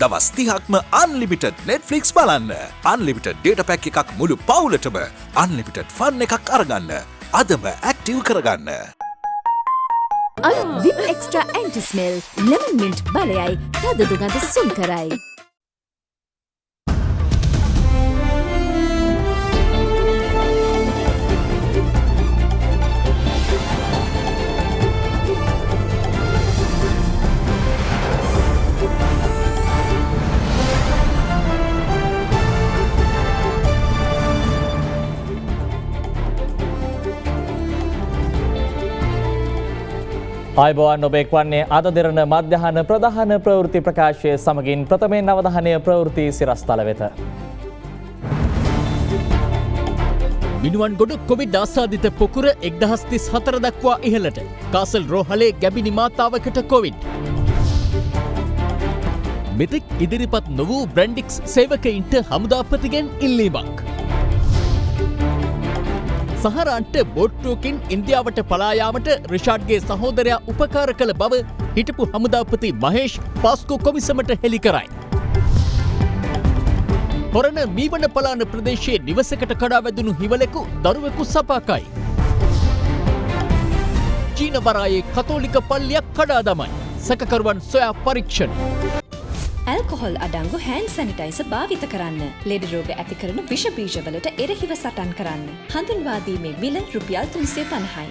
දවස් 30ක්ම unlimited Netflix බලන්න. unlimited data pack එකක් මුළු පවුලටම unlimited fun එකක් අරගන්න. අදම active කරගන්න. Vim Extra Anti-Smell Lemon Mint බලයයි තද දුගඳ සුන් කරයි. ආයුබෝවන් ඔබ එක්වන්නේ අද දෙරණ මධ්‍යහන ප්‍රධාන ප්‍රවෘත්ති ප්‍රකාශය සමගින් ප්‍රථමයෙන් අවධානය ප්‍රවෘත්ති සිරස්තල වෙත. මිනුවන්ගොඩ කොවිඩ් ආසාදිත පොකුර 1034 දක්වා ඉහළට. කාසල් රෝහලේ ගැබිනි මාතාවකට කොවිඩ්. මෙතෙක් ඉදිරිපත් නොවූ බ්‍රැන්ඩික්ස් සේවකයින්ට හමුදාපතිගෙන් ඉල්ලීමක්. සහරන්ට බෝට්ටුවකින් ඉන්දියාවට පලායාමට රිෂාඩ්ගේ සහෝදරයා උපකාර කළ බව හිටපු හමුදාපති මහේෂ් පාස්කෝ කොමිසමට හෙළි කරයි. පොරණ මීවන පලාන ප්‍රදේශයේ නිවසකට කඩා වැදුණු හිවලෙකු දරුවෙකු සපාකයි. චීන වරායේ කතෝලික පල්ලියක් කඩා දමයි. සැකකරුවන් සොයා පරීක්ෂණ. ඇල්කොහොල් අඩංගු හෑන්ඩ් සැනිටයිසර් භාවිත කරන්න. ලෙඩ රෝග ඇති කරන විෂ බීජවලට එරෙහිව සටන් කරන්න. හඳුන්වා දීමේ මිල රුපියල් 350යි.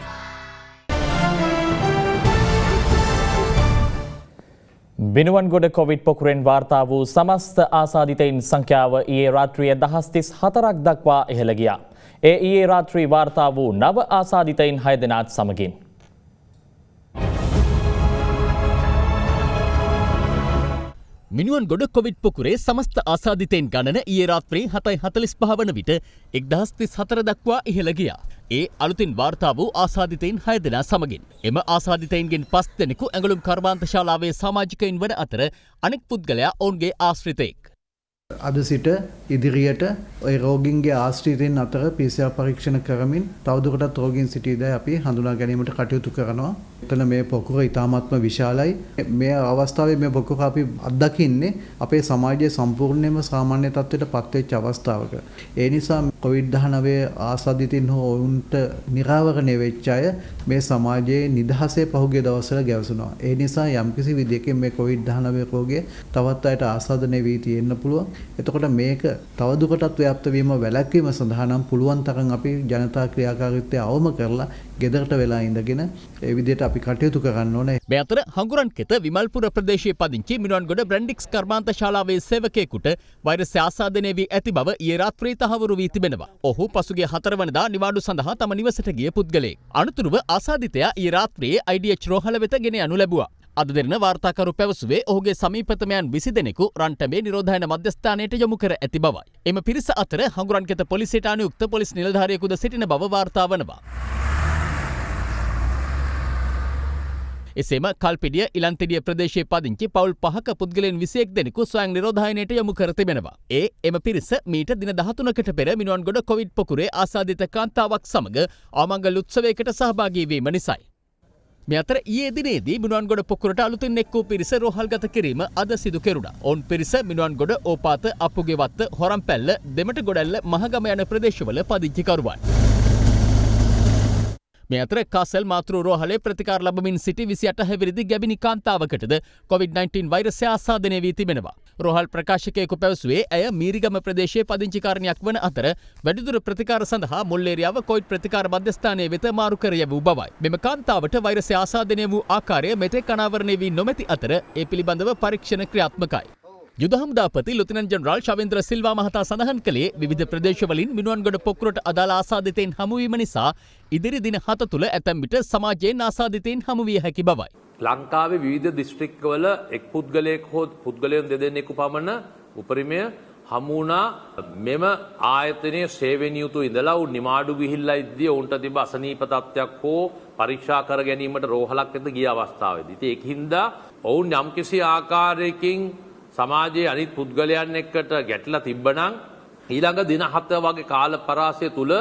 බිනුවන්ගොඩ කොවිඩ් පොකුරෙන් වාර්තා වූ සමස්ත ආසාදිතයින් සංඛ්‍යාව ඊයේ රාත්‍රිය 1034ක් දක්වා ඉහළ ගියා. ඒ ඊයේ රාත්‍රී වාර්තා වූ නව ආසාදිතයින් 6 දෙනාත් සමගින්. මිනුවන්ගොඩ කොවිඩ් පොකුරේ සමස්ත ආසාදිතයින් ගණන ඊයේ රාත්‍රී 7:45 වන විට 1034 දක්වා ඉහළ ගියා. ඒ අලුතින් වාර්තා වූ ආසාදිතයින් 6 දෙනා සමගින්. එම ආසාදිතයින්ගෙන් 5 දෙනෙකු ඇඟලුම් කර්මාන්ත ශාලාවේ සමාජිකයින් වන අතර අනෙක් පුද්ගලයා ඔවුන්ගේ ආශ්‍රිතයෙක්. අද සිට ඉදිරියට ඔය රෝගීන්ගේ ආශ්‍රිතයින් අතර PCR පරීක්ෂණ කරමින් තවදුරටත් රෝගීන් සිටීදැයි අපි හඳුනා ගැනීමට කටයුතු කරනවා. එතන මේ පොකුර ඉතාමත්ම විශාලයි. මේ අවස්ථාවේ මේ පොකුර අපි අත්දකින්නේ අපේ සමාජයේ සම්පූර්ණයෙන්ම සාමාන්‍ය තත්ත්වයට පත්වෙච්ච අවස්ථාවක. ඒ නිසා COVID-19 ආසාදිතින් හෝ ඔවුන්ට නිරාවරණය වෙච්ච අය මේ සමාජයේ නිදහසේ පහුගිය දවස්වල ගැවසුණා. ඒ නිසා යම්කිසි විදිහකින් මේ COVID-19 රෝගය තවත් අයට ආසාදනය වී තියෙන්න පුළුවන්. එතකොට මේක තවදුරටත් ව්‍යාප්ත වීම වැළැක්වීම සඳහා නම් පුළුවන් තරම් අපි ජනතා ක්‍රියාකාරීත්වය අවම කරලා ගෙදරට වෙලා ඉඳගෙන ඒ විදිහට අපි කටයුතු කරන්න ඕනේ. මේ අතර හංගුරන්කෙත විමල්පුර ප්‍රදේශයේ පදිංචි මිනුවන්ගොඩ බ්‍රැන්ඩික්ස් කර්මාන්ත ශාලාවේ සේවකයෙකුට වෛරසය ආසාදනය වී ඇති බව ඊයේ රාත්‍රියේ තහවුරු වී තිබෙනවා. ඔහු පසුගිය 4 වනදා නිවාඩු සඳහා තම නිවසට ගිය පුද්ගලයෙක්. අනතුරුව ආසාදිතයා ඊයේ රාත්‍රියේ IDH රෝහල වෙත ගෙන යනු ලැබුවා. අද දෙරණ වාර්තාකරු පැවසුවේ ඔහුගේ සමීපතමයන් 20 දෙනෙකු රන්ටඹේ නිරෝධායන මධ්‍යස්ථානයට යොමු කර ඇති බවයි. එම පිරිස අතර හංගුරන්කෙත පොලිසියට අනුයුක්ත පොලිස් නිලධාරියෙකුද සිටින බව වාර්තා වනවා. එසේම කල්පිඩිය ඉලන්තෙඩිය ප්‍රදේශයේ පදිංචි පවුල් 5ක පුද්ගලයන් 21 දෙනෙකු ස්වයං නිරෝධායනයට යොමු කර තිබෙනවා. එම පිරිස මීට දින 13කට පෙර මිනුවන්ගොඩ කොවිඩ් පොකුරේ ආසාදිත කාන්තාවක් සමග ආමංගල උත්සවයකට සහභාගී වීම නිසායි. මේ අතර ඊයේ දිනේදී මිනුවන්ගොඩ පොකුරට අලුතින් එක් වූ පිරිස රෝහල්ගත කිරීම අද සිදු කෙරුණා. ඔවුන් පිරිස මිනුවන්ගොඩ ඕපාත අපුගෙවත්ත හොරම්පැල්ල දෙමට ගොඩැල්ල මහගම යන ප්‍රදේශවල පදිංචිකරුවන්. මේ අතර කාසල් මාතෘ රෝහලේ ප්‍රතිකාර ලබමින් සිටි 28 හැවිරිදි ගැබිනි කාන්තාවකටද COVID-19 වෛරසය ආසාදනය වී තිබෙනවා. රෝහල් ප්‍රකාශකයෙකු පැවසුවේ ඇය මීරිගම ප්‍රදේශයේ පදිංචිකාරණයක් වන අතර වැඩිදුර ප්‍රතිකාර සඳහා මුල්ලේරියාව කොවිඩ් ප්‍රතිකාර මධ්‍යස්ථානයේ වෙත මාරු කර යවූ බවයි. මෙම කාන්තාවට වෛරසය ආසාදනය වූ ආකාරය මෙතෙක් අනාවරණය වී නොමැති අතර ඒ පිළිබඳව පරීක්ෂණ ක්‍රියාත්මකයි. යුද හමුදාපති ලුතිනන්ට් ජෙනරාල් ශවේන්ද්‍ර සිල්වා මහතා සඳහන් කළේ විවිධ ප්‍රදේශවලින් මිනුවන්ගොඩ පොකුරට අදාළ ආසාදිතයින් හමුවීම නිසා ඉදිරි දින 7 තුළ ඇතැම් විට සමාජයෙන් ආසාදිතයින් හමු විය හැකි බවයි. ලංකාවේ විවිධ දිස්ත්‍රික්කවල එක් පුද්ගලයෙක් හෝ පුද්ගලයන් දෙදෙනෙකු පමණ උපරිමය හමු වුණා. මෙම ආයතනයේ සේවයෙන් යුතු ඉඳලා උන් නිමාඩු ගිහිල්ලා ඉද්දී උන්ට තිබ අසනීප තත්ත්වයක් හෝ පරීක්ෂා කර ගැනීමට රෝහලක් වෙත ගිය අවස්ථාවේදී. ඉතින් ඒකින්ද ඔවුන් යම්කිසි ආකාරයකින් සමාජයේ අනිත් පුද්ගලයන් එක්කට ගැටලා තිබ්බනම් ඊළඟ දින 7 වගේ කාල පරාසය තුල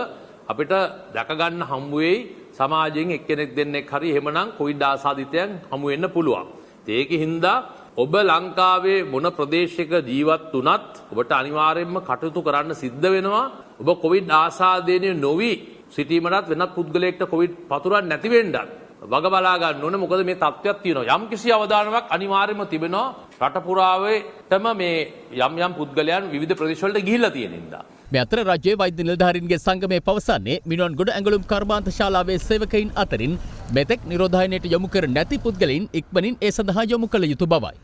අපිට දැක ගන්න හම්බ වෙයි සමාජයෙන් එක්කෙනෙක් දෙන්නෙක් හරි එහෙමනම් කොවිඩ් ආසාදිතයන් හමු වෙන්න පුළුවන්. ඒකින් හින්දා ඔබ ලංකාවේ මොන ප්‍රදේශයක ජීවත් වුණත් ඔබට අනිවාර්යයෙන්ම කටයුතු කරන්න සිද්ධ වෙනවා. ඔබ කොවිඩ් ආසාදනය නොවි සිටීමටත් වෙනත් පුද්ගලයෙක්ට කොවිඩ් පතුරන්නේ නැති වෙන්නත් වග බලා ගන්න ඕනේ. මොකද මේ තත්ත්වයක් තියෙනවා. යම් කිසි අවධානමක් අනිවාර්යයෙන්ම තිබෙනවා. රට පුරාවේටම මේ යම් පුද්ගලයන් විවිධ ප්‍රදේශවලට ගිහිල්ලා තියෙන නිසා. මේ අතර රජයේ වෛද්‍ය නිලධාරීන්ගේ සංගමය පවසන්නේ මිනුවන්ගොඩ ඇඟලුම් කර්මාන්ත ශාලාවේ සේවකයින් අතරින් මෙතෙක් නිරෝධායනයට යොමු කර නැති පුද්ගලයින් ඉක්මනින් ඒ සඳහා යොමු කළ යුතු බවයි.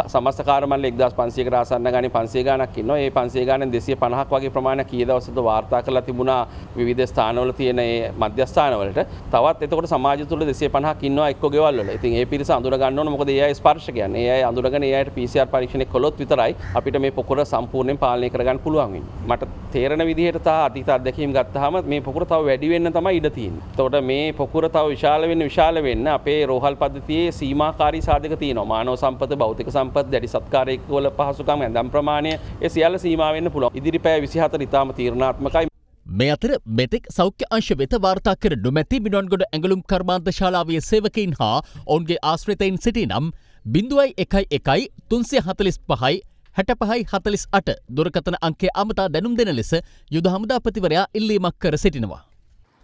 සමස්ත කාර්යමණ්ඩල 1500කට ආසන්න ගානේ 500 ගානක් ඉන්නවා. ඒ 500 ගානෙන් 250ක් වගේ ප්‍රමාණයක් කී දවසද වාර්තා කරලා තිබුණා විවිධ ස්ථානවල තියෙන ඒ මධ්‍යස්ථානවලට. තවත් එතකොට සමාජය තුළ 250ක් ඉන්නවා එක්ක ගෙවල් වල. ඉතින් ඒ පිරිස අඳුර ගන්න ඕන. මොකද ඒ අය ස්පර්ශ කියන්නේ. ඒ අය අඳුරගෙන ඒ අයට PCR පරීක්ෂණයක් කළොත් විතරයි අපිට මේ පොකුර සම්පූර්ණයෙන් පාලනය කරගන්න පුළුවන් වෙන්නේ. මට තේරෙන විදිහට තා අතීත අත්දැකීම් ගත්තාම මේ පොකුර තව වැඩි වෙන්න තමයි ඉඩ තියෙන්නේ. එතකොට මේ පොකුර තව විශාල වෙන්න අපේ රෝහල් පද්ධතියේ සීමාකාරී සාධක තියෙනවා. මානව සම්පත, භෞතික සම්පත්, දැඩි සත්කාරයක වල පහසුකම් ඇඳම් ප්‍රමාණය ඒ සියල්ල සීමා වෙන්න පුළුවන්. ඉදිරි පැය 24 ඉතාම තීරණාත්මකයි. මේ අතර මෙතෙක් සෞඛ්‍ය අංශ වෙත වාර්තා කර නොමැති මිනුවන්ගොඩ ඇඟලුම් කර්මාන්ත ශාලාවේ සේවකයින් හා ඔවුන්ගේ ආශ්‍රිතයින් සිටිනම් 011345 6548 දුරකථන අංකය අමතා දැනුම් දෙන ලෙස යුද හමුදාපතිවරයා ඉල්ලීමක් කර සිටිනවා.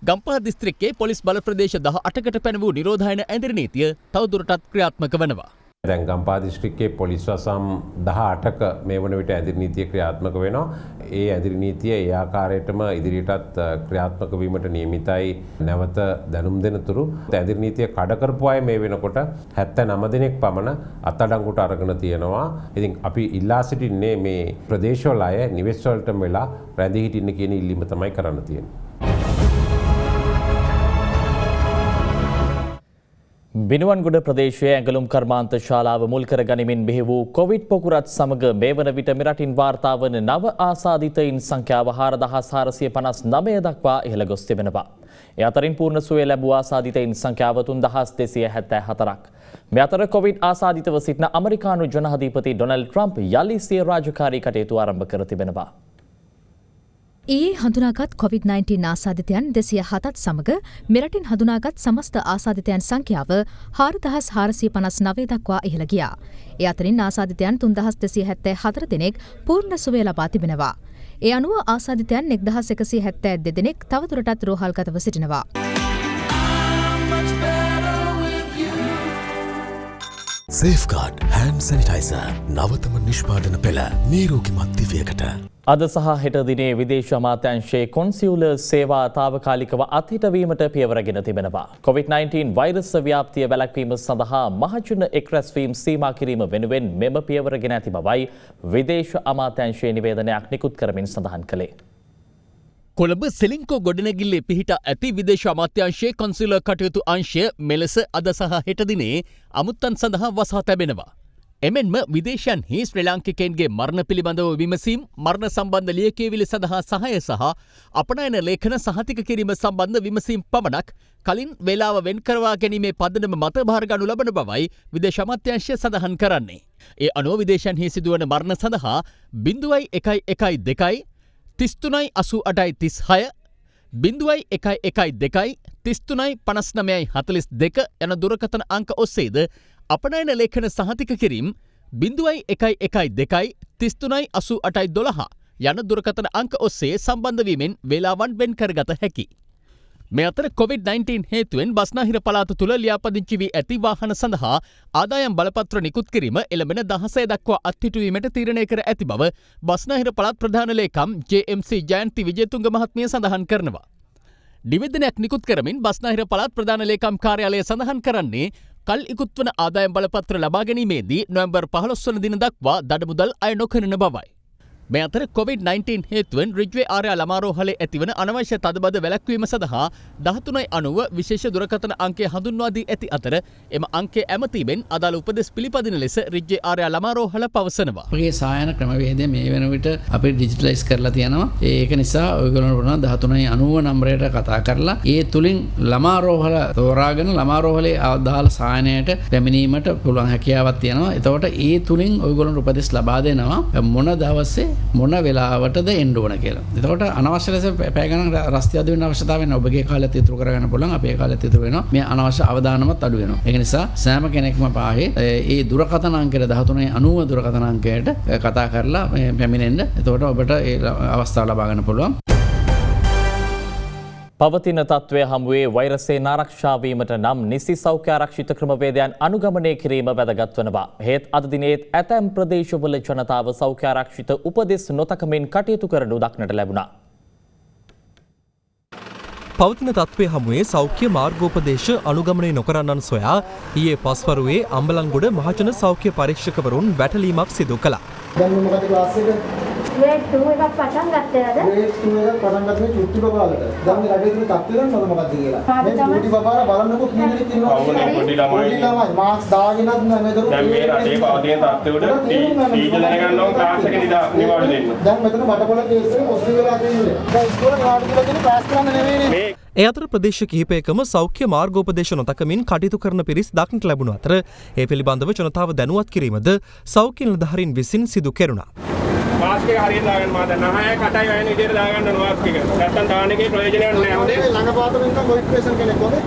ගම්පහ දිස්ත්‍රික්කයේ පොලිස් බල ප්‍රදේශ 18කට පැන වූ නිරෝධායන ඇඳිරි නීතිය තවදුරටත් ක්‍රියාත්මක වනවා. දැන් ගම්පහ දිස්ත්‍රික්කයේ පොලිස් වසම් 18ක මේ වන විට ඇඳිරි නීතිය ක්‍රියාත්මක වෙනවා. ඒ ඇඳිරි නීතිය ඒ ආකාරයටම ඉදිරියටත් ක්‍රියාත්මක වීමට නියමිතයි නැවත දැනුම් දෙනතුරු ඇඳිරි නීතිය කඩ කරපු අය මේ වෙනකොට 79 දෙනෙක් පමණ අත්අඩංගුවට අරගෙන තියෙනවා. ඉතින් අපි ඉල්ලා සිටින්නේ මේ ප්‍රදේශවල අය නිවෙස් වලටම වෙලා රැඳී හිටින්න කියන ඉල්ලීම තමයි කරන්න තියෙන්නේ. බිනුවන්ගොඩ ප්‍රදේශයේ ඇඟලුම් කර්මාන්ත ශාලාව මුල් කර ගනිමින් බිහි වූ කොවිඩ් පොකුරත් සමග මේ වන විට මෙරටින් වාර්තා වන නව ආසාදිතයින් සංඛ්‍යාව 4459 දක්වා ඉහළ ගොස් තිබෙනවා. ඒ අතරින් පූර්ණ සුවය ලැබූ ආසාදිතයින් සංඛ්‍යාව 3274ක්. මේ අතර කොවිඩ් ආසාදිතව සිටින ඇමරිකානු ජනාධිපති ඩොනල්ඩ් ට්‍රම්ප් යලි සිය රාජකාරී කටයුතු ආරම්භ කර තිබෙනවා. ඊයේ හඳුනාගත් COVID-19 ආසාදිතයන් 207ත් සමග මෙරටින් හඳුනාගත් සමස්ත ආසාදිතයන් සංඛ්‍යාව 4459 දක්වා ඉහළ ගියා. ඒ අතරින් ආසාදිතයන් 3274 දෙනෙක් පූර්ණ සුවය ලබා තිබෙනවා. ඒ අනුව ආසාදිතයන් 1172 දෙනෙක් තවදුරටත් රෝහල්ගතව සිටිනවා. සේෆ්ගාඩ් හෑන්ඩ් සැනිටයිසර් නවතම නිෂ්පාදන පෙළ නීරෝගිමත් දිවියකට. අද සහ හෙට දිනේ විදේශ අමාත්‍යාංශයේ කොන්සියුලර් සේවා තාවකාලිකව අත්හිටවීමට පියවරගෙන තිබෙනවා. COVID-19 වෛරස් ව්‍යාප්තිය වැළැක්වීම සඳහා මහජන එක් රැස්වීම් සීමා කිරීම වෙනුවෙන් මෙම පියවරගෙන ඇති බවයි විදේශ අමාත්‍යාංශයේ නිවේදනයක් නිකුත් කරමින් සඳහන් කළේ. කොළඹ සෙලින්කෝ ගොඩනැගිල්ලේ පිහිට ඇති විදේශ අමාත්‍යාංශයේ කොන්සියුලර් කටයුතු අංශය මෙලෙස අද සහ හෙට දිනේ අමුත්තන් සඳහා වසා තැබෙනවා. එමෙන්ම විදේශයන්හි ශ්‍රී ලාංකිකයන්ගේ මරණ පිළිබඳව විමසීම්, මරණ සම්බන්ධ ලියකියවිලි සඳහා සහාය සහ අපනයන ලේඛන සහතික කිරීම සම්බන්ධ විමසීම් පමණක් කලින් වේලාව වෙන් කරවා ගැනීමේ පදනම මත භාර ගනු ලබන බවයි විදේශ අමාත්‍යාංශය සඳහන් කරන්නේ. ඒ අනුව විදේශයන්හි සිදුවන මරණ සඳහා 0112 33 88 36 0112 33 59 42 යන දුරකථන අංක ඔස්සේද අපනයන ලේඛන සහතික කිරීම් 0112 33 88 12 යන දුරකථන අංක ඔස්සේ සම්බන්ධ වීමෙන් වේලාවන් වෙන් කරගත හැකි. මේ අතර COVID-19 හේතුවෙන් බස්නාහිර පළාත තුළ ලියාපදිංචි වී ඇති වාහන සඳහා ආදායම් බලපත්‍ර නිකුත් කිරීම එළඹෙන 16 දක්වා අත්හිටුවීමට තීරණය කර ඇති බව බස්නාහිර පළාත් ප්‍රධාන ලේකම් JMC ජයන්ති විජේතුංග මහත්මිය සඳහන් කරනවා. නිවේදනයක් නිකුත් කරමින් බස්නාහිර පළාත් ප්‍රධාන ලේකම් කාර්යාලය සඳහන් කරන්නේ කල් ඉකුත් වන ආදායම් බලපත්‍ර ලබා ගැනීමේදී නොවැම්බර් 15 වන දින දක්වා දඩමුදල් අය නොකරන බවයි. මේ අතර COVID-19 හේතුවෙන් රිජ්වේ ආර්යා ළමාරෝහලේ ඇතිවන අනවශ්‍ය තදබද වැළැක්වීම සඳහා 13.90 විශේෂ දුරකථන අංකය හඳුන්වා දී ඇති අතර එම අංකය ඇමතීමෙන් අදාළ උපදෙස් පිළිපදින ලෙස රිජ්වේ ආර්යා ළමාරෝහල පවසනවා. අපගේ සායන ක්‍රමවේදය මේ වෙන විට අපි ඩිජිටලයිස් කරලා තියෙනවා. ඒක නිසා ඔයගොල්ලෝ වුණා 13.90 නම්බරයට කතා කරලා ඒ තුලින් ළමාරෝහල තෝරාගෙන ළමාරෝහලේ අදාළ සායනයට පැමිණීමට පුළුවන් හැකියාවක් තියෙනවා. එතකොට ඒ තුලින් ඔයගොල්ලන්ට උපදෙස් ලබා දෙනවා මොන දවසේ මොන වෙලාවටද එන්න ඕන කියලා. එතකොට අනවශ්‍ය ලෙස පැය ගණන් රස්තිය අඩු වෙන අවශ්‍යතාවය නැහැ. ඔබගේ කාලයත් ඉතුරු කරගන්න පුළුවන්. අපේ කාලයත් ඉතුරු වෙනවා. මේ අනවශ්‍ය අවදානමත් අඩු වෙනවා. ඒක නිසා සෑම කෙනෙක්ම පාහේ ඒ දුරකථන අංකයට 1390 දුරකථන අංකයට කතා කරලා පැමිණෙන්න. එතකොට ඔබට ඒ අවස්ථාව ලබා ගන්න පුළුවන්. පවතින තත්ත්වය හමුවේ වෛරසයෙන් ආරක්ෂා වීමට නම් නිසි සෞඛ්‍ය ආරක්ෂිත ක්‍රමවේදයන් අනුගමනය කිරීම වැදගත් වනවා. හේත් අද දිනේත් ඇතැම් ප්‍රදේශවල ජනතාව සෞඛ්‍ය ආරක්ෂිත උපදෙස් නොතකමින් කටයුතු කරනු දක්නට ලැබුණා. පවතින තත්ත්වය හමුවේ සෞඛ්‍ය මාර්ගෝපදේශ අනුගමනය නොකරන්නන් සොයා ඊයේ පස්වරුවේ අම්බලන්ගොඩ මහජන සෞඛ්‍ය පරීක්ෂකවරුන් වැටලීමක් සිදු කළා. grade 2 එකක් පටන් ගත්තේද? grade 2 එකක් පටන් ගත්තේ චුට්ටි බබාලට. දැන් මේ රටේ තියෙන තත්ත්වය දන්නවද මොකක්ද කියලා? මේ චුට්ටි බබාලා බලන්නකො කීයද කියනවා. පොඩි ළමයි මාක්ස් දාගෙනත් මේ දරු දැන් මේ රටේ පවතින තත්ත්වයට ටීචර් දැනගන්න ඕන ක්ලාස් එකේ නිවාඩු දෙන්න. දැන් මෙතන බඩපොළ කේස් එක පොසිටිව් වෙලා තියෙන්නේ. දැන් ඉස්කෝලේ නිවාඩු දීලා තියෙන ක්ලාස් කරන්න නෙවෙයිනේ. ඒ අතර ප්‍රදේශ කිහිපයකම සෞඛ්‍ය මාර්ගෝපදේශ නොතකමින් කටයුතු කරන පිරිස් දක්නට ලැබුණු අතර ඒ පිළිබඳව ජනතාව දැනුවත් කිරීමද සෞඛ්‍ය නිලධාරීන් විසින් සිදු කෙරුණා. මාස්ක් එක හරියට දාගන්න මාත 9 කටයි වැයෙන විදිහට දාගන්න ඕන මාස්ක් එක. නැත්තම් දාන්න එකේ ප්‍රයෝජනයක් නැහැ. හොඳේ ළඟ පාතම ඉන්න කොවිඩ් පේෂන්ට් කෙනෙක් හොඳේ.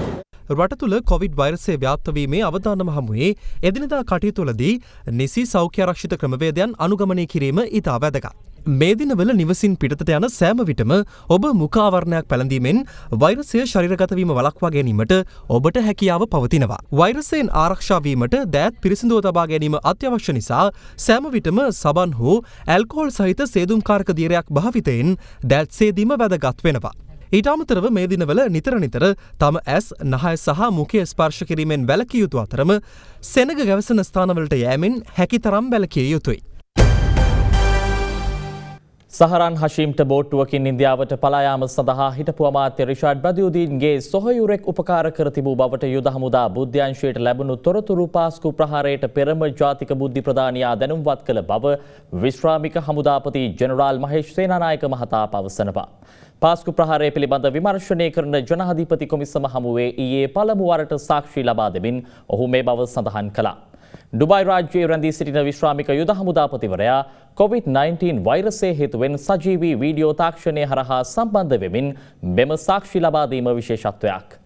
රට තුළ කොවිඩ් වෛරසය ව්‍යාප්ත වීමේ අවදානම හමුවේ එදිනදා කටයුතුවලදී නිසි සෞඛ්‍ය ආරක්ෂිත ක්‍රමවේදයන් අනුගමනය කිරීම ඉතා වැදගත්. මේ දිනවල නිවසින් පිටතට යන සෑම විටම ඔබ මුඛාවරණයක් පැළඳීමෙන් වෛරසය ශරීරගත වීම වළක්වා ගැනීමට ඔබට හැකියාව පවතිනවා. වෛරසයෙන් ආරක්ෂා වීමට දෑත් පිරිසිදුව තබා ගැනීම අත්‍යවශ්‍ය නිසා සෑම විටම සබන් හෝ ඇල්කොහොල් සහිත සේදුම්කාරක දියරයක් භාවිතයෙන් දෑත් සේදීම වැදගත් වෙනවා. ඊට අමතරව මේ දිනවල නිතර තම ඇස් නහය සහ මුඛය ස්පර්ශ කිරීමෙන් වැළකිය යුතු අතරම සෙනග ගැවසෙන ස්ථානවලට යෑමෙන් හැකිතරම් වැළකිය යුතුයි. සහරන් හෂීම්ට බෝට්ටුවකින් ඉන්දියාවට පලායාම සඳහා හිටපු අමාත්‍ය රිෂාඩ් බදියුදීන්ගේ සොහයුරෙක් උපකාර කර තිබූ බවට යුද හමුදා බුද්ධ්‍යංශයට ලැබුණු තොරතුරු පාස්කු ප්‍රහාරයට පෙරම ජාතික බුද්ධි ප්‍රධානියා දැනුම්වත් කළ බව විශ්‍රාමික හමුදාපති ජෙනරාල් මහේෂ් සේනානායක මහතා පවසනවා. පාස්කු ප්‍රහාරය පිළිබඳ විමර්ශනය කරන ජනාධිපති කොමිසම හමුවේ ඊයේ පළමු වරට සාක්ෂි ලබා දෙමින් ඔහු මේ බව සඳහන් කළා. ඩුබයි රාජ්‍යයේ රැඳී සිටින විශ්‍රාමික යුද හමුදාපතිවරයා COVID-19 වෛරසය හේතුවෙන් සජීවී වීඩියෝ තාක්ෂණය හරහා සම්බන්ධ වෙමින් මෙම සාක්ෂි ලබා දීම විශේෂත්වයක්.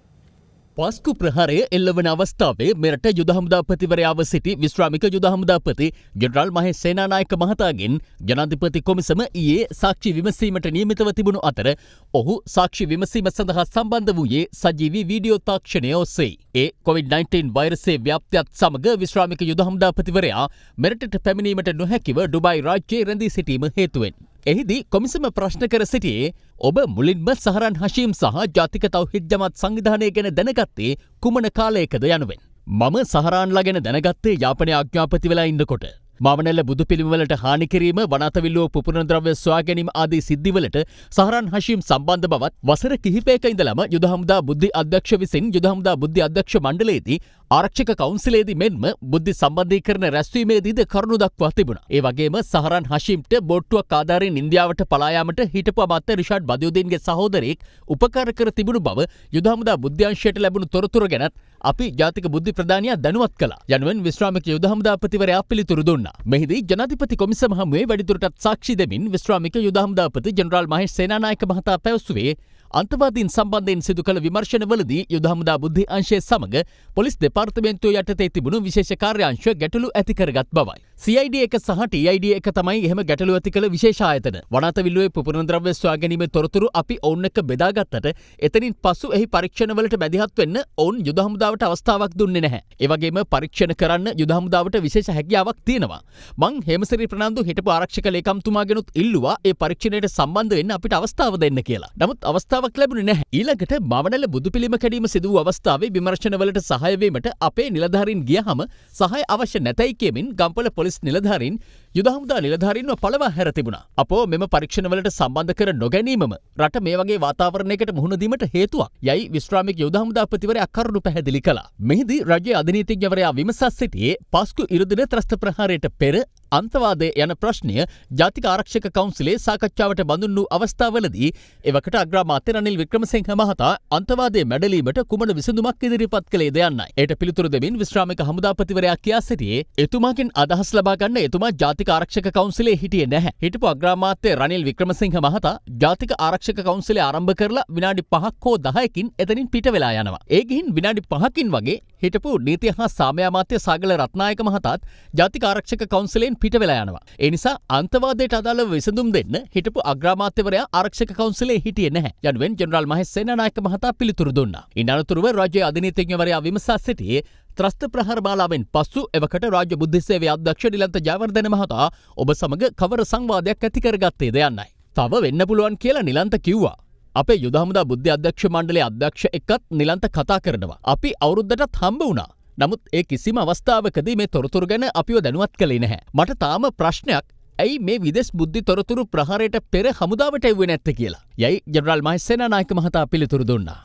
පාස්කු ප්‍රහාරය එල්ලවන අවස්ථාවේ මෙරට යුද හමුදාපතිවරයාව සිටි විශ්‍රාමික යුද හමුදාපති ජෙනරාල් මහේෂ් සේනානායක මහතාගෙන් ජනාධිපති කොමිසම ඊයේ සාක්ෂි විමසීමට නියමිතව තිබුණු අතර ඔහු සාක්ෂි විමසීම සඳහා සම්බන්ධ වූයේ සජීවී වීඩියෝ තාක්ෂණය ඔස්සේ. ඒ COVID-19 වෛරසයේ ව්‍යාප්තියත් සමග විශ්‍රාමික යුද හමුදාපතිවරයා මෙරටට පැමිණීමට නොහැකිව ඩුබයි රාජ්‍යයේ රැඳී සිටීම හේතුවෙන්. එහිදී කොමිසම ප්‍රශ්න කර සිටියේ ඔබ මුලින්ම සහරන් හෂීම් සහ ජාතික තෞහිද් ජමාත් සංවිධානය ගැන දැනගත්තේ කුමන කාලයකද යනුවෙන්. මම සහරාන්ලා ගැන දැනගත්තේ යාපනය අඥාපති වෙලා ඉන්නකොට. මාවනැල්ල බුදු පිළිමවලට හානි කිරීම වනාතවිල්ලුව පුපුරන ද්‍රව්‍ය සොයා ගැනීම ආදී සිද්ධිවලට සහරන් හෂීම් සම්බන්ධ බවත් වසර කිහිපයක ඉඳලම යුද හමුදා බුද්ධි අධ්‍යක්ෂ විසින් යුද හමුදා බුද්ධි අධ්‍යක්ෂ මණ්ඩලයේදී ආරක්ෂක කවුන්සිලේදී මෙන්ම බුද්ධි සම්බන්ධීකරණ රැස්වීමේදීද කරුණු දක්වා තිබුණා. ඒ වගේම සහරන් හෂීම්ට බෝට්ටුවක් ආධාරයෙන් ඉන්දියාවට පලා යාමට හිටපු අමාත්‍ය රිෂාඩ් බදියුදීන්ගේ සහෝදරයෙක් උපකාර කර තිබුණු බව යුද හමුදා බුද්ධ්‍යංශයට ලැබුණු තොරතුරු ගැනත් අපි ජාතික බුද්ධි ප්‍රධානියා දැනුවත් කළා. යනුවෙන් විශ්‍රාමික යුද හමුදාපතිවරයා පිළිතුරු දුන්නා. මෙහිදී ජනාධිපති කොමිසම හමුවේ වැඩිදුරටත් සාක්ෂි දෙමින් විශ්‍රාමික යුද හමුදාපති ජෙනරාල් මහේෂ් සේනානායක මහතා පැවසුවේ අන්තවාදීන් සම්බන්ධයෙන් සිදු කළ විමර්ශනවලදී යුද හමුදා බුද්ධි අංශය සමග පොලිස් දෙපාර්තමේන්තුව යටතේ තිබුණු විශේෂ කාර්යාංශ ගැටලු ඇති කරගත් බවයි. CID එක සහ TID එක තමයි එහෙම ගැටලු ඇති කළ විශේෂ ආයතන. වනාතවිල්ලුවේ පුපුරන ද්‍රව්‍ය සොයා ගැනීමේ තොරතුරු අපි ඔවුන් එක්ක බෙදාගත්තට එතනින් පසු එහි පරීක්ෂණවලට මැදිහත් වෙන්න ඔවුන් යුද හමුදාවට අවස්ථාවක් දුන්නේ නැහැ. ඒ වගේම පරීක්ෂණ කරන්න යුද හමුදාවට විශේෂ හැකියාවක් තියෙනවා. මං හේමසිරි ප්‍රනාන්දු හිටපු ආරක්ෂක ලේකම්තුමාගෙනුත් ඉල්ලුවා ඒ පරීක්ෂණයට සම්බන්ධ වෙන්න අපිට අවස්ථාව දෙන්න කියලා. නමුත් අවස්ථාවක් ලැබුණේ නැහැ. ඊළඟට මාවනැල්ල බුදු පිළිම කැඩීම සිදු වූ අවස්ථාවේ විමර්ශනවලට සහාය වීමට අපේ නිලධාරීන් ගියහම සහාය අවශ්‍ය නැතයි කියමින් ගම්පොළ පොලිස් නිලධාරීන් යුද හමුදා නිලධාරීන්ව පළවා හැර තිබුණා. අපෝ මෙම පරීක්ෂණවලට සම්බන්ධ කර නොගැනීමම රට මේ වගේ වාතාවරණයකට මුහුණ දීමට හේතුවක්. යයි විශ්‍රාමික යුද හමුදාපතිවරයා කරුණු පැහැදිලි කළා. මෙහිදී රජයේ අධිනීතිඥවරයා විමසා සිටියේ පාස්කු ඉරුදින ත්‍රස්ත ප්‍රහාරයට පෙර අන්තවාදය යන ප්‍රශ්නය ජාතික ආරක්ෂක කවුන්සිලේ සාකච්ඡාවට බඳුන් වූ අවස්ථාවලදී එවකට අග්‍රාමාත්‍ය රනිල් වික්‍රමසිංහ මහතා අන්තවාදය මැඩලීමට කුමන විසඳුමක් ඉදිරිපත් කළේද යන්නයි. එයට පිළිතුරු දෙමින් විශ්‍රාමික හමුදාපතිවරයා කියා සිටියේ එතුමාගෙන් අදහස් ලබා ගන්න එතුමා ජාතික ආරක්ෂක කවුන්සිලේ හිටියේ නැහැ. හිටපු අග්‍රාමාත්‍ය රනිල් වික්‍රමසිංහ මහතා ජාතික ආරක්ෂක කවුන්සිලේ ආරම්භ කරලා විනාඩි 5ක් හෝ 10කින් එතනින් පිට වෙලා යනවා. ඒ ගිහින් විනාඩි 5කින් වගේ හිටපු නීතිය හා සාමය අමාත්‍ය සාගල රත්නායක මහතාත් ජාතික ආරක්ෂක කවුන්සිලෙන් පිට වෙලා යනවා. ඒ නිසා අන්තවාදයට අදාළව විසඳුම් දෙන්න හිටපු අග්‍රාමාත්‍යවරයා ආරක්ෂක කවුන්සිලේ හිටියේ නැහැ. යනුවෙන් ජෙනරාල් මහේෂ් සේනානායක මහතා පිළිතුරු දුන්නා. ඉන් අනතුරුව රාජ්‍ය අධිනීතිඥවරයා විමසා සිටියේ ත්‍රස්ත ප්‍රහාර මාලාවෙන් පසු එවකට රාජ්‍ය බුද්ධි සේවයේ අධ්‍යක්ෂ නිලන්ත ජයවර්ධන මහතා ඔබ සමග කවර සංවාදයක් ඇති කරගත්තේද යන්නයි. තව වෙන්න පුළුවන් කියලා නිලන්ත කිව්වා. අපේ යුද හමුදා බුද්ධි අධ්‍යක්ෂ මණ්ඩලයේ අධ්‍යක්ෂ එක්කත් නිලන්ත කතා කරනවා. අපි අවුරුද්දටත් හම්බ වුණා. නමුත් ඒ කිසිම අවස්ථාවකදී මේ තොරතුරු ගැන අපිව දැනුවත් කළේ නැහැ. මට තාම ප්‍රශ්නයක් ඇයි මේ විදෙස් බුද්ධි තොරතුරු ප්‍රහාරයට පෙර හමුදාවට එව්වේ නැත්තේ කියලා. යයි ජෙනරාල් මහේෂ් සේනානායක මහතා පිළිතුරු දුන්නා.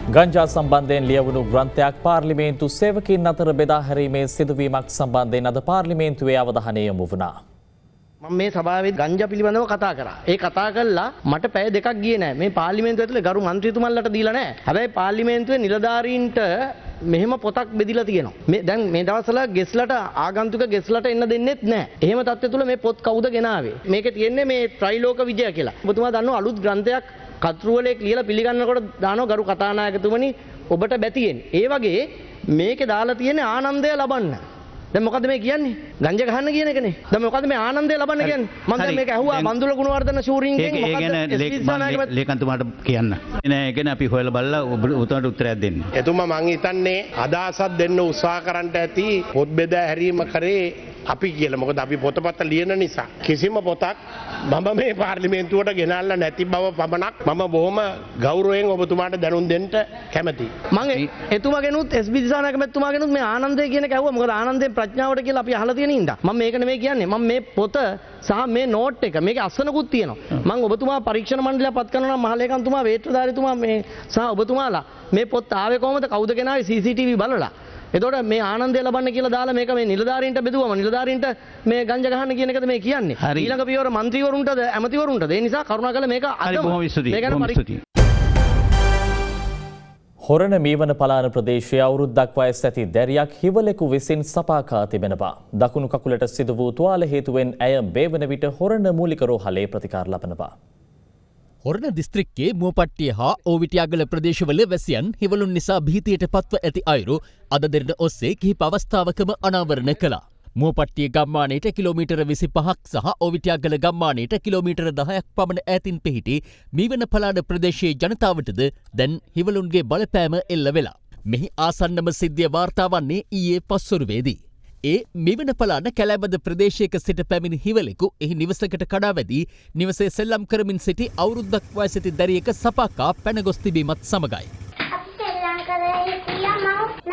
ගංජා සම්බන්ධයෙන් ලියවුණු ග්‍රන්ථයක් පාර්ලිමේන්තු සේවකයින් අතර බෙදා හැරීමේ සිදුවීමක් සම්බන්ධයෙන් අද පාර්ලිමේන්තුවේ අවධානය යොමු වුණා. මම මේ සභාවේ ගංජා පිළිබඳව කතා කරා. ඒ කතා කළා මට පැය දෙකක් ගියේ නැහැ. මේ පාර්ලිමේන්තුව ඇතුලේ ගරු මන්ත්‍රීතුමන්ලට දීලා නැහැ. හැබැයි පාර්ලිමේන්තුවේ නිලධාරීන්ට මෙහෙම පොතක් බෙදිලා තියෙනවා. මේ දැන් මේ දවස්වල ගෙස්ලට ආගන්තුක ගෙස්ලට එන්න දෙන්නෙත් නැහැ. එහෙම තත්ත්වය තුල මේ පොත් කවුද ගෙනාවේ? මේකේ තියෙන්නේ මේ ත්‍රිලෝක විජය කියලා. ඔබතුමා දන්නවා අලුත් ග්‍රන්ථයක් කතෘවලේ ලියලා පිළිගන්නකොට දානවා ගරු කතානායකතුමනි ඔබට බැතියෙන්. ඒ වගේ මේකේ දාලා තියෙන්නේ ආනන්දය ලබන්න. දැන් මොකද මේ කියන්නේ? ගංජා ගහන්න කියන එකනේ. දැන් මොකද මේ ආනන්දය ලබන්න කියන්නේ? මම දැන් මේක ඇහුවා බන්දුල ගුණවර්ධන ශූරින්ගෙන් මොකද ලේකන්තුමාට කියන්න. නෑ ඒ ගැන අපි හොයලා බලලා උතුමට උත්තරයක් දෙන්න. එතුමා මං හිතන්නේ අදහසක් දෙන්න උත්සාහ කරන්නට ඇති පොත් බෙදා හැරීම කරේ අපි කියලා. මොකද අපි පොතපත ලියන නිසා කිසිම පොතක් මම මේ පාර්ලිමේන්තුවට ගෙනල්ලා නැති බව පමණක් මම බොහොම ගෞරවයෙන් ඔබතුමාට දැනුම් දෙන්න කැමැතියි. මම එතුමාගෙනුත් එස්.බී. දිසානායක මැතිතුමාගෙනුත් මේ ආනන්දය කියන එක ඇහුවා. මොකද ආනන්දේ ප්‍රඥාවට කියලා අපි අහලා තියෙන ඉඳා. මම මේක නෙමෙයි කියන්නේ. මම මේ පොත සහ මේ නෝට් එක මේකේ අස්සනකුත් තියෙනවා. මම ඔබතුමා පරීක්ෂණ මණ්ඩලයක් පත් කරනවා නම් මහලේකම්තුමා වේත්‍රධාරීතුමා මේ සහ ඔබතුමාලා මේ පොත් ආවේ කොහමද? කවුද ගෙනාවේ? CCTV බලලා. එතකොට මේ ආනන්දය ලබන්න කියලා දාලා මේක මේ නිලධාරීන්ට බෙදුවම නිලධාරීන්ට මේ ගංජා ගහන්න කියන එකද මේ කියන්නේ? ඊළඟ පියවර മന്ത്രിවරුන්ටද ඇමතිවරුන්ටද? ඒ නිසා කරුණාකරලා මේක අද හොරණ මීවන පලාන ප්‍රදේශයේ අවුරුද්දක් වයස් ඇති දැරියක් හිවලෙකු විසින් සපාකා තිබෙනවා. දකුණු කකුලට සිදු වූ තුවාල හේතුවෙන් ඇය මේ වන විට හොරණ මූලික රෝහලේ ප්‍රතිකාර ලබනවා. හොරණ දිස්ත්‍රික්කයේ මුවපට්ටිය හා ඕවිටියාගල ප්‍රදේශවල වැසියන් හිවලුන් නිසා භීතියට පත්ව ඇති අයුරු අද දෙරණ ඔස්සේ කිහිප අවස්ථාවකම අනාවරණ කළා. මුවපට්ටිය ගම්මානයට කිලෝමීටර 25ක් සහ ඕවිටියාගල ගම්මානයට කිලෝමීටර 10ක් පමණ ඈතින් පිහිටි මීවන පලාන ප්‍රදේශයේ ජනතාවටද දැන් හිවලුන්ගේ බලපෑම එල්ල වෙලා. මෙහි ආසන්නම සිද්ධිය වාර්තා වන්නේ ඊයේ පස්වරුවේදී. ඒ මෙවන පලාන කැලෑබද ප්‍රදේශයක සිට පැමිණි හිවලෙකු එහි නිවසකට කඩා වැදී නිවසේ සෙල්ලම් කරමින් සිටි අවුරුද්දක් වයසති දැරියක සපාකා පැනගොස් තිබීමත් සමගයි.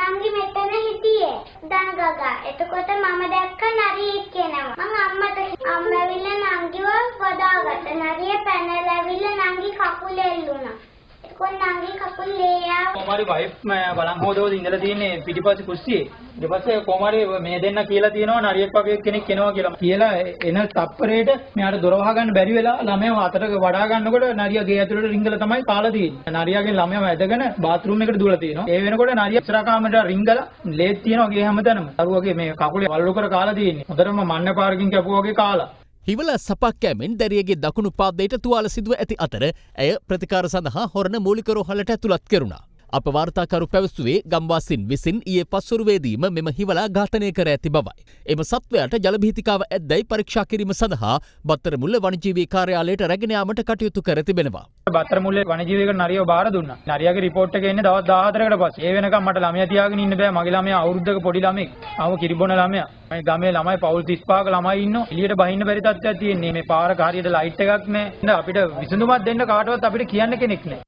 නංගි මෙතන හිටියේ දනගගා. එතකොට මම දැක්ක නරියෙක් කෙනවා. මං අම්මට අම්මවිල්ල නංගිව වදාගත්ත. නරිය පැනලා ඇවිල්ලා නංගි කකුල එල්ලුණා. එතකොට නංගි කකුල් ලේයා. කොමාරි වයිෆ් බලන් හොදවල ඉඳලා තියෙන්නේ පිටිපස්සේ කුස්සියේ. ඊට පස්සේ කොමාරි මේ දෙන්න කියලා තියෙනවා නරියෙක් වගේ කෙනෙක් එනවා කියලා. කියලා එන තප්පරේට මෙයාට දොර වහ ගන්න බැරි වෙලා ළමයාව අතට වඩා ගන්නකොට නරියා ගේ ඇතුළට රිංගලා තමයි කාලා තියෙන්නේ. නරියාගේ ළමයාව ඇදගෙන බාත් รู එකට දුවලා තියෙනවා. ඒ වෙනකොට නරියා ඉස්සරහ කාමරේට රිංගලා ලේත් තියෙනවා ගේ හැමතැනම. දරුවගේ මේ කකුලේ වල්ලු කර කාලා තියෙන්නේ. හොඳටම මන්න පාරකින් කැපුවා වගේ කාලා. හිවල සපක් කෑමෙන් දැරියගේ දකුණු පාදයට තුවාල සිදුව ඇති අතර ඇය ප්‍රතිකාර සඳහා හොරණ මූලික රෝහලට ඇතුළත් කෙරුණා. අප වාර්තාකරු පැවසුවේ ගම්වාසීන් විසින් ඊයේ පස්වරුවේදීම මෙම හිවලා ඝාතනය කර ඇති බවයි. එම සත්වයාට ජලභීතිකාව ඇද්දැයි පරීක්ෂා කිරීම සඳහා බත්තරමුල්ල වනජීවී කාර්යාලයට රැගෙන යාමට කටයුතු කර තිබෙනවා. බත්තරමුල්ලේ වනජීවීක නරියව බාර දුන්නා. නරියාගේ රිපෝට් එක එන්නේ දවස් 14කට පස්සේ. ඒ වෙනකම් මට ළමයා තියාගෙන ඉන්න බෑ. මගේ ළමයා අවුරුද්දක පොඩි ළමෙක්. ආව කිරිබොන ළමයා. මේ ගමේ ළමයි පවුල් 35ක ළමයි ඉන්නෝ. එළියට බහින්න බැරි තත්ත්වයක් තියෙන්නේ. මේ පාරක හරියට ලයිට් එකක් නැහැ. අපිට විසඳුමක් දෙන්න කාටවත් අපිට කියන්න කෙනෙක් නැහැ.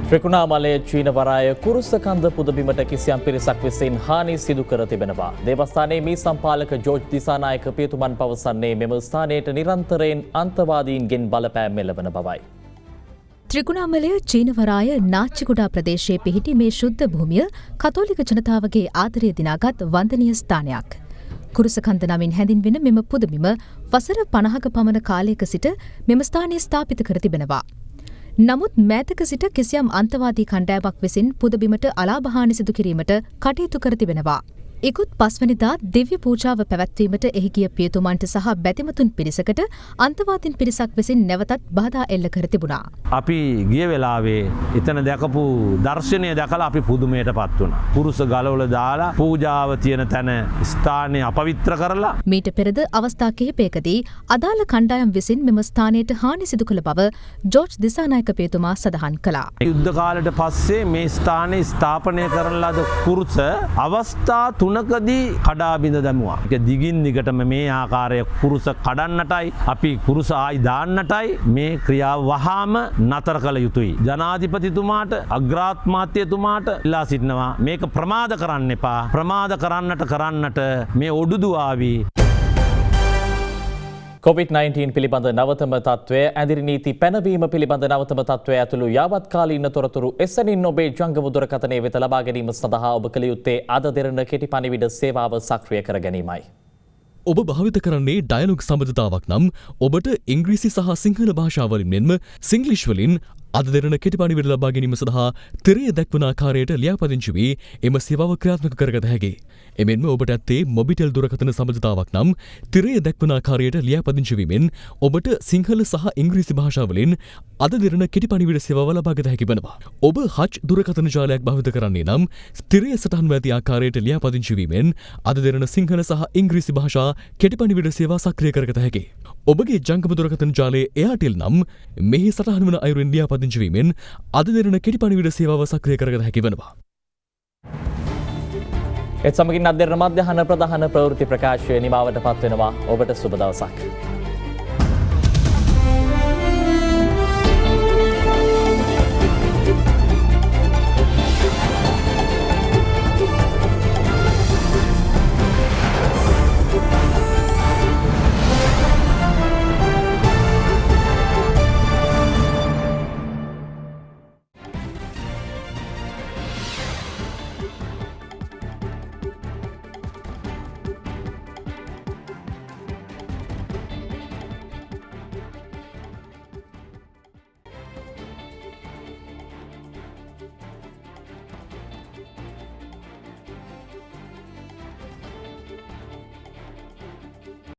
ත්‍රිකුණාමලයේ චීන වරාය කුරුසකන්ද පුදබිමට කිසියම් පිරිසක් විසින් හානි සිදු කර තිබෙනවා. දේවස්ථානයේ මේ සම්පාලක ජෝර්ජ් දිසානායක පියතුමන් පවසන්නේ මෙම ස්ථානයට නිරන්තරයෙන් අන්තවාදීන්ගෙන් බලපෑම් එළවන බවයි. ත්‍රිකුණාමලය චීනවරාය නාච්චිකුඩා ප්‍රදේශයේ පිහිටි මේ ශුද්ධ භූමිය කතෝලික ජනතාවගේ ආදරය දිනාගත් වන්දනීය ස්ථානයක්. කුරුසකන්ද නමින් හැඳින්වෙන මෙම පුදබිම වසර 50ක පමණ කාලයක සිට මෙම ස්ථානය ස්ථාපිත කර තිබෙනවා. නමුත් මෑතක සිට කිසියම් අන්තවාදී කණ්ඩායමක් විසින් පුදබිමට අලාභ හානි සිදු කිරීමට කටයුතු කර තිබෙනවා. ඉකුත් 5 වෙනිදා දිව්‍ය පූජාව පැවැත්වීමට එහි ගිය පියතුමන්ට සහ බැතිමතුන් පිරිසකට අන්තවාදීන් පිරිසක් විසින් නැවතත් බාධා එල්ල කර තිබුණා. අපි ගිය වෙලාවේ එතන දැකපු දර්ශනය දැකලා අපි පුදුමයට පත් වුණා. පුරුෂ ගලවල දාලා පූජාව තියෙන තැන ස්ථානය අපවිත්‍ර කරලා මීට පෙරද අවස්ථා කිහිපයකදී අදාළ කණ්ඩායම් විසින් මෙම ස්ථානයට හානි සිදු කළ බව ජෝර්ජ් දිසානායක පියතුමා සඳහන් කළා. යුද්ධ කාලයට පස්සේ මේ ස්ථානයේ ස්ථාපනය කරන ලද කුරුස අවස්ථා තුනකදී කඩා බිඳ දැමුවා. ඒක දිගින් දිගටම මේ ආකාරය කුරුස කඩන්නටයි අපි කුරුස ආයි දාන්නටයි මේ ක්‍රියාව වහාම නතර කළ යුතුයි. ජනාධිපතිතුමාට අග්‍රාමාත්‍යතුමාට ඉල්ලා සිටිනවා මේක ප්‍රමාද කරන්න එපා. ප්‍රමාද කරන්නට මේ ඔඩුදු ආවි. COVID-19 පිළිබඳ නවතම තත්ත්වය ඇදිරි නීති පැනවීම පිළිබඳ නවතම තත්ත්වය ඇතුළු යාවත්කාලීන තොරතුරු එසැනින් ඔබේ ජංගම දුරකථනය වෙත ලබා ගැනීම සඳහා ඔබ කළ යුත්තේ අද දෙරණ කෙටි පණිවිඩ සේවාව සක්‍රිය කර ගැනීමයි. ඔබ භාවිත කරන්නේ ඩයලොග් සම්බන්ධතාවක් නම් ඔබට ඉංග්‍රීසි සහ සිංහල භාෂාවලින් මෙන්ම සිංග්ලිෂ් වලින් අද දෙරණ කෙටි පණිවිඩ ලබා ගැනීම සඳහා තිරය දැක්වන ආකාරයට ලියාපදිංචි වී එම සේවාව ක්‍රියාත්මක කරගත හැකියි. එමෙන්ම ඔබට ඇත්තේ මොබිටෙල් දුරකථන සම්බන්ධතාවක් නම් තිරය දැක්වන ආකාරයට ලියාපදිංචි වීමෙන් ඔබට සිංහල සහ ඉංග්‍රීසි භාෂාවලින් අද දෙරණ කෙටි පණිවිඩ සේවාව ලබාගත හැකි වෙනවා. ඔබ හච් දුරකථන ජාලයක් භාවිත කරන්නේ නම් තිරය සටහන්ව ඇති ආකාරයට ලියාපදිංචි වීමෙන් අද දෙරණ සිංහල සහ ඉංග්‍රීසි භාෂා කෙටි පණිවිඩ සේවා සක්‍රිය කරගත හැකියි. ඔබගේ ජංගම දුරකථන ජාලයේ එයාටෙල් නම් මෙහි සටහන් වන අයුරින් ලියාපදිංචි වීමෙන් අද දෙරණ කෙටි පණිවිඩ සේවාව සක්‍රිය කරගත හැකි වෙනවා. එත් සමගින් අද දෙරණ මධ්‍යහන ප්‍රධාන ප්‍රවෘත්ති ප්‍රකාශය නිමාවට පත්වෙනවා. ඔබට සුබ දවසක්.